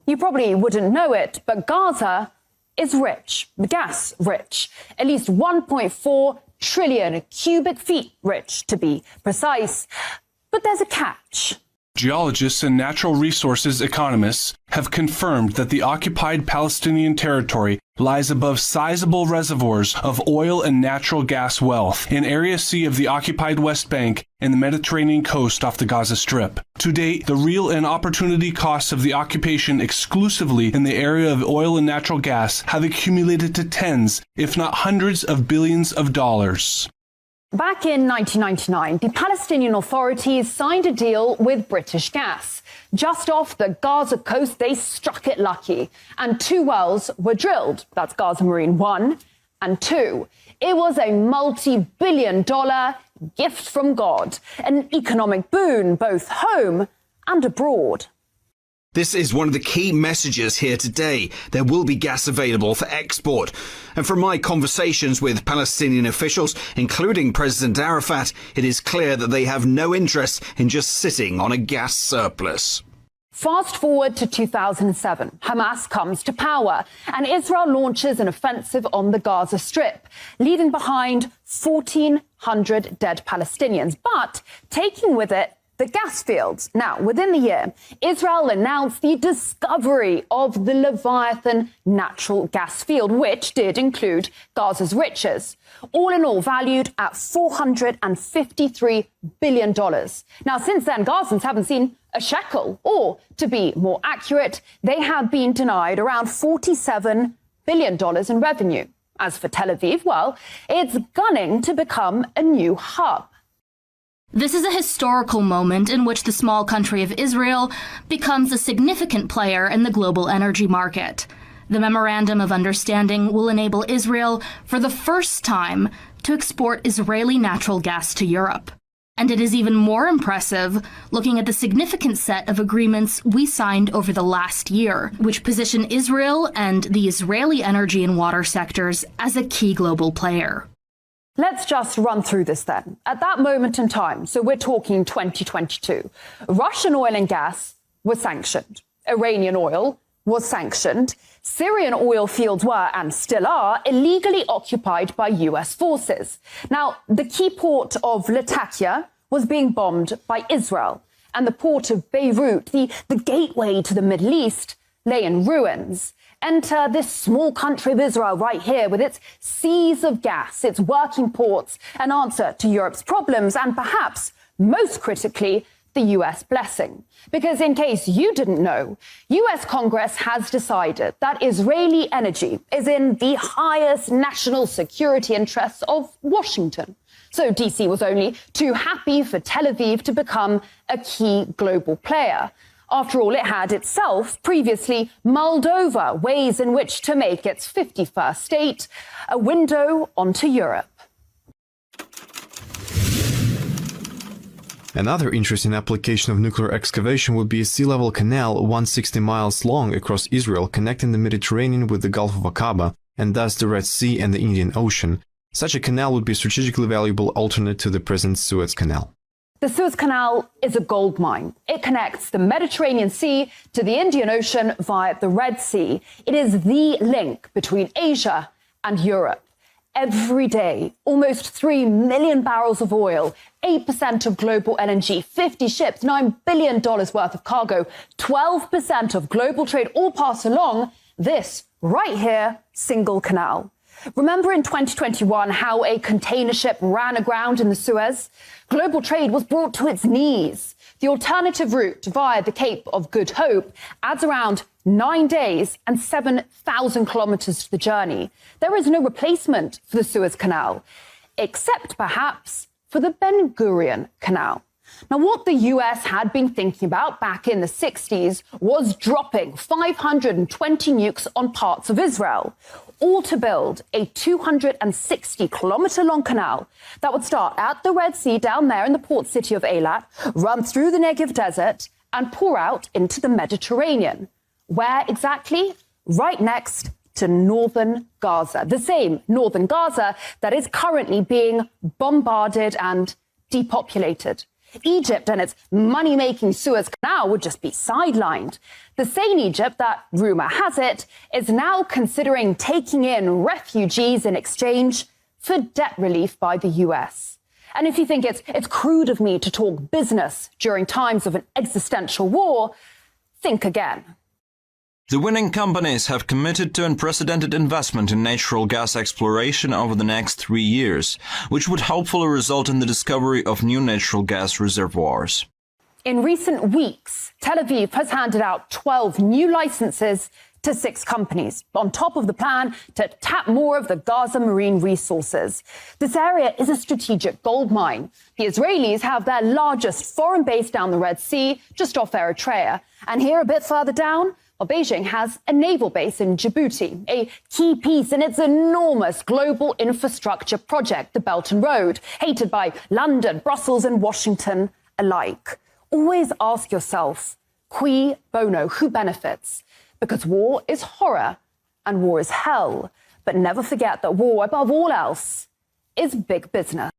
You probably wouldn't know it, but Gaza is rich, gas rich, at least 1.4 trillion cubic feet rich, to be precise. But there's a catch. Geologists and natural resources economists have confirmed that the occupied Palestinian territory lies above sizable reservoirs of oil and natural gas wealth in Area C of the occupied West Bank and the Mediterranean coast off the Gaza Strip. To date, the real and opportunity costs of the occupation exclusively in the area of oil and natural gas have accumulated to tens, if not hundreds of billions of dollars. Back in 1999, the Palestinian authorities signed a deal with British Gas. Just off the Gaza coast, they struck it lucky, and 2 wells were drilled. That's Gaza Marine 1 and 2. It was a multi-billion-dollar gift from God, an economic boon both home and abroad. This is one of the key messages here today. There will be gas available for export. And from my conversations with Palestinian officials, including President Arafat, it is clear that they have no interest in just sitting on a gas surplus. Fast forward to 2007, Hamas comes to power and Israel launches an offensive on the Gaza Strip, leaving behind 1,400 dead Palestinians, but taking with it the gas fields. Now, within the year, Israel announced the discovery of the Leviathan natural gas field, which did include Gaza's riches, all in all valued at $453 billion. Now, since then, Gazans haven't seen a shekel, or to be more accurate, they have been denied around $47 billion in revenue. As for Tel Aviv, well, it's gunning to become a new hub. This is a historical moment in which the small country of Israel becomes a significant player in the global energy market. The Memorandum of Understanding will enable Israel, for the first time, to export Israeli natural gas to Europe. And it is even more impressive looking at the significant set of agreements we signed over the last year, which position Israel and the Israeli energy and water sectors as a key global player. Let's just run through this then. At that moment in time, so we're talking 2022, Russian oil and gas was sanctioned. Iranian oil was sanctioned. Syrian oil fields were, and still are, illegally occupied by US forces. Now, the key port of Latakia was being bombed by Israel, and the port of Beirut, the gateway to the Middle East, lay in ruins. Enter this small country of Israel right here with its seas of gas, its working ports, an answer to Europe's problems, and perhaps, most critically, the US blessing. Because in case you didn't know, US Congress has decided that Israeli energy is in the highest national security interests of Washington. So DC was only too happy for Tel Aviv to become a key global player. After all, it had itself previously mulled over ways in which to make its 51st state a window onto Europe. Another interesting application of nuclear excavation would be a sea-level canal 160 miles long across Israel, connecting the Mediterranean with the Gulf of Aqaba and thus the Red Sea and the Indian Ocean. Such a canal would be a strategically valuable alternate to the present Suez Canal. The Suez Canal is a gold mine. It connects the Mediterranean Sea to the Indian Ocean via the Red Sea. It is the link between Asia and Europe. Every day, almost 3 million barrels of oil, 8% of global LNG, 50 ships, $9 billion worth of cargo, 12% of global trade all pass along this right here single canal. Remember in 2021 how a container ship ran aground in the Suez? Global trade was brought to its knees. The alternative route via the Cape of Good Hope adds around 9 days and 7,000 kilometers to the journey. There is no replacement for the Suez Canal, except perhaps for the Ben Gurion Canal. Now, what the US had been thinking about back in the 60s was dropping 520 nukes on parts of Israel, all to build a 260-kilometer-long canal that would start at the Red Sea down there in the port city of Eilat, run through the Negev desert, and pour out into the Mediterranean. Where exactly? Right next to northern Gaza, the same northern Gaza that is currently being bombarded and depopulated. Egypt and its money-making Suez Canal would just be sidelined. The same Egypt that, rumor has it, is now considering taking in refugees in exchange for debt relief by the US. And if you think it's crude of me to talk business during times of an existential war, think again. The winning companies have committed to unprecedented investment in natural gas exploration over the next 3 years, which would hopefully result in the discovery of new natural gas reservoirs. In recent weeks, Tel Aviv has handed out 12 new licenses to 6 companies, on top of the plan to tap more of the Gaza marine resources. This area is a strategic gold mine. The Israelis have their largest foreign base down the Red Sea, just off Eritrea. And here a bit further down, well, Beijing has a naval base in Djibouti, a key piece in its enormous global infrastructure project, the Belt and Road, hated by London, Brussels and Washington alike. Always ask yourself, cui bono, who benefits? Because war is horror and war is hell. But never forget that war, above all else, is big business.